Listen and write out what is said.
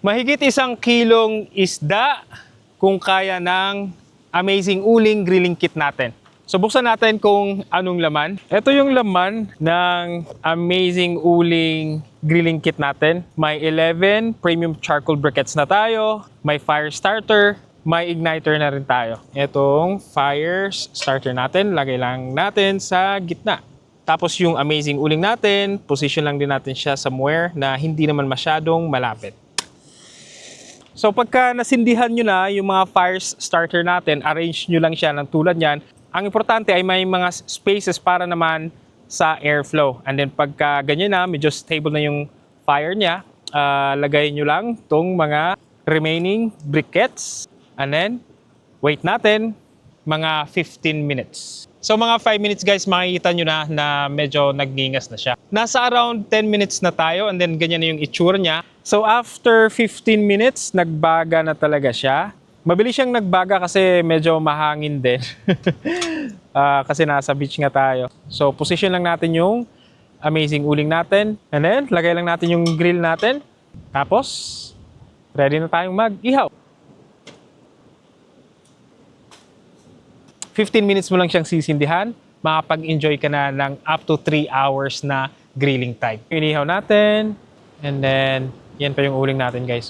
Mahigit 1 kilong isda kung kaya ng amazing uling grilling kit natin. So buksan natin kung anong laman. Ito yung laman ng amazing uling grilling kit natin. May 11 premium charcoal briquettes na tayo. May fire starter. May igniter na rin tayo. Itong fire starter natin, lagay lang natin sa gitna. Tapos yung amazing uling natin, position lang din natin siya somewhere na hindi naman masyadong malapit. So pagka nasindihan nyo na yung mga fire starter natin, arrange nyo lang siya ng tulad yan. Ang importante ay may mga spaces para naman sa airflow. And then pagka ganyan na, medyo stable na yung fire niya, lagay nyo lang tong mga remaining briquettes. And then, wait natin mga 15 minutes. So mga 5 minutes guys, makikita nyo na medyo nagningas na siya. Nasa around 10 minutes na tayo and then ganyan na yung itsura niya. So after 15 minutes, nagbaga na talaga siya. Mabilis siyang nagbaga kasi medyo mahangin din. Kasi nasa beach nga tayo. So position lang natin yung amazing uling natin. And then, lagay lang natin yung grill natin. Tapos, ready na tayong mag-ihaw. 15 minutes mo lang siyang sisindihan. Makapag-enjoy ka na ng up to 3 hours na grilling time. Inihaw natin. And then, yan pa yung uling natin guys.